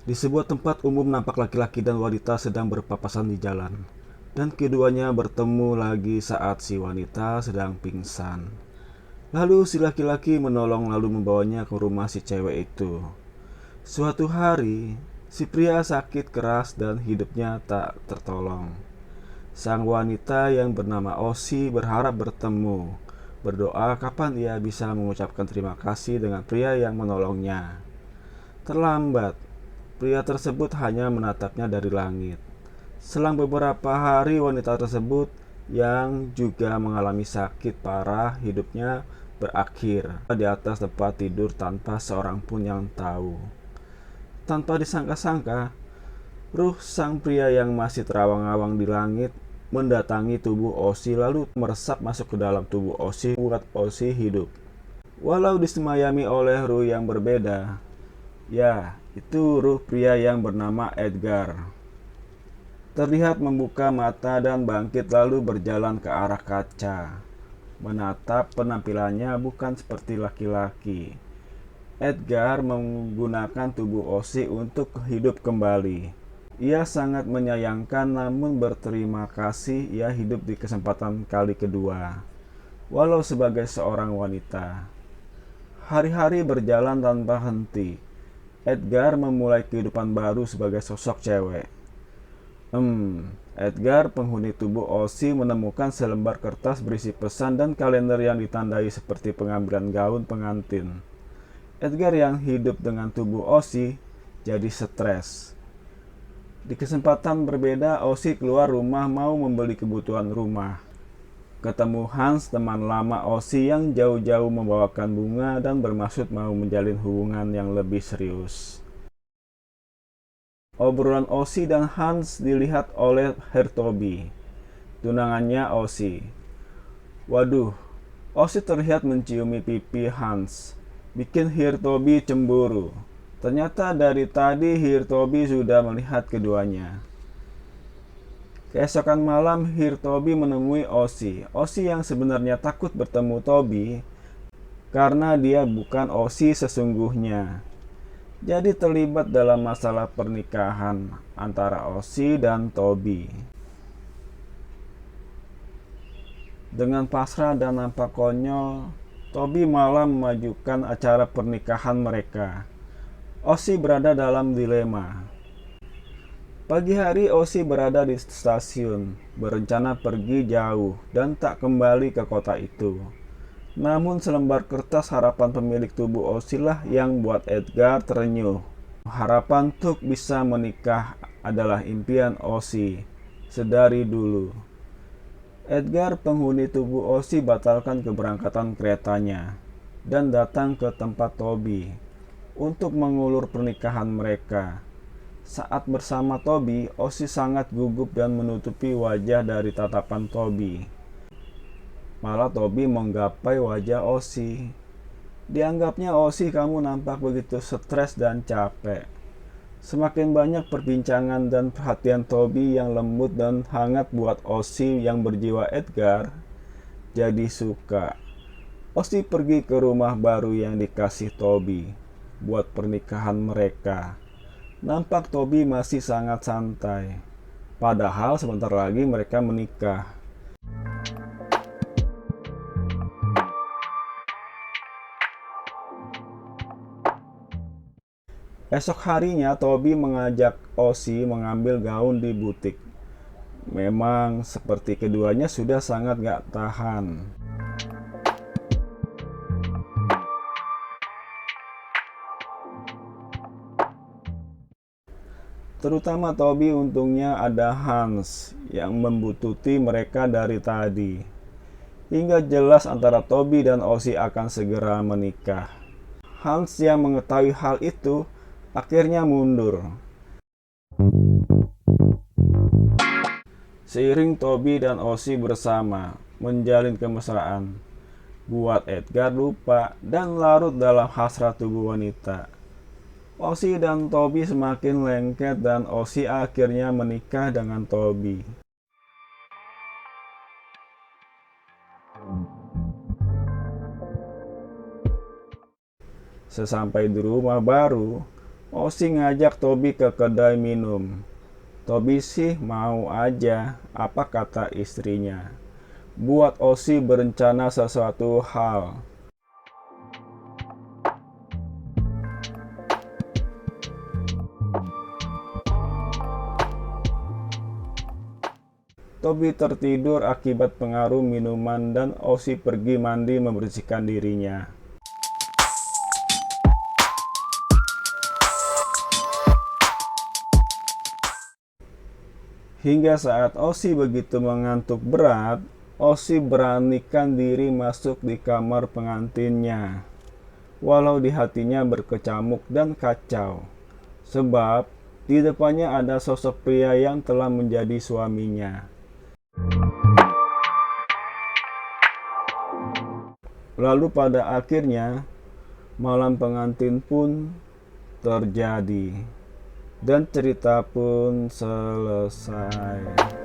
Di sebuah tempat umum nampak laki-laki dan wanita sedang berpapasan di jalan. Dan keduanya bertemu lagi saat si wanita sedang pingsan. Lalu si laki-laki menolong lalu membawanya ke rumah si cewek itu. Suatu hari, si pria sakit keras dan hidupnya tak tertolong. Sang wanita yang bernama Osi berharap bertemu, berdoa kapan ia bisa mengucapkan terima kasih dengan pria yang menolongnya. Terlambat, pria tersebut hanya menatapnya dari langit. Selang beberapa hari, wanita tersebut yang juga mengalami sakit parah hidupnya berakhir di atas tempat tidur tanpa seorang pun yang tahu. Tanpa disangka-sangka, ruh sang pria yang masih terawang-awang di langit mendatangi tubuh Osi lalu meresap masuk ke dalam tubuh Osi membuat Osi hidup. Walau disemayami oleh ruh yang berbeda, ya, itu ruh pria yang bernama Edgar. Terlihat membuka mata dan bangkit lalu berjalan ke arah kaca. Menatap penampilannya bukan seperti laki-laki. Edgar menggunakan tubuh Osi untuk hidup kembali. Ia sangat menyayangkan namun berterima kasih ia hidup di kesempatan kali kedua. Walau sebagai seorang wanita. Hari-hari berjalan tanpa henti. Edgar memulai kehidupan baru sebagai sosok cewek. Edgar, penghuni tubuh Osi, menemukan selembar kertas berisi pesan dan kalender yang ditandai seperti pengambilan gaun pengantin. Edgar yang hidup dengan tubuh Osi jadi stres. Di kesempatan berbeda, Osi keluar rumah mau membeli kebutuhan rumah. Ketemu Hans, teman lama Osi yang jauh-jauh membawakan bunga dan bermaksud mau menjalin hubungan yang lebih serius. Obrolan Osi dan Hans dilihat oleh Hertobi, tunangannya Osi. Waduh, Osi terlihat menciumi pipi Hans, bikin Hirtobi cemburu. Ternyata dari tadi Hirtobi sudah melihat keduanya. Keesokan malam Hirtobi menemui Osi. Osi yang sebenarnya takut bertemu Tobi karena dia bukan Osi sesungguhnya. Jadi terlibat dalam masalah pernikahan antara Osi dan Tobi. Dengan pasrah dan nampak konyol, Tobi malah memajukan acara pernikahan mereka. Osi berada dalam dilema. Pagi hari Osi berada di stasiun, berencana pergi jauh dan tak kembali ke kota itu. Namun selembar kertas harapan pemilik tubuh Osi lah yang buat Edgar terenyuh. Harapan untuk bisa menikah adalah impian Osi sedari dulu. Edgar, penghuni tubuh Osi, batalkan keberangkatan keretanya dan datang ke tempat Tobi untuk mengulur pernikahan mereka. Saat bersama Tobi, Osi sangat gugup dan menutupi wajah dari tatapan Tobi. Malah Tobi menggapai wajah Osi. Dianggapnya, Osi, kamu nampak begitu stres dan capek. Semakin banyak perbincangan dan perhatian Tobi yang lembut dan hangat buat Osi yang berjiwa Edgar jadi suka. Osi pergi ke rumah baru yang dikasih Tobi buat pernikahan mereka. Nampak Tobi masih sangat santai. Padahal sebentar lagi mereka menikah. Esok harinya Tobi mengajak Osi mengambil gaun di butik. Memang seperti keduanya sudah sangat gak tahan. Terutama Tobi, untungnya ada Hans yang membututi mereka dari tadi. Hingga jelas antara Tobi dan Osi akan segera menikah. Hans yang mengetahui hal itu akhirnya mundur. Seiring Tobi dan Osi bersama menjalin kemesraan, buat Edgar lupa dan larut dalam hasrat tubuh wanita. Osi dan Tobi semakin lengket dan Osi akhirnya menikah dengan Tobi. Sesampai di rumah baru, Osi ngajak Tobi ke kedai minum. Tobi sih mau aja, apa kata istrinya. Buat Osi berencana sesuatu hal. Tobi tertidur akibat pengaruh minuman dan Osi pergi mandi membersihkan dirinya. Hingga saat Osi begitu mengantuk berat, Osi beranikan diri masuk di kamar pengantinnya. Walau di hatinya berkecamuk dan kacau, sebab di depannya ada sosok pria yang telah menjadi suaminya. Lalu pada akhirnya malam pengantin pun terjadi dan cerita pun selesai.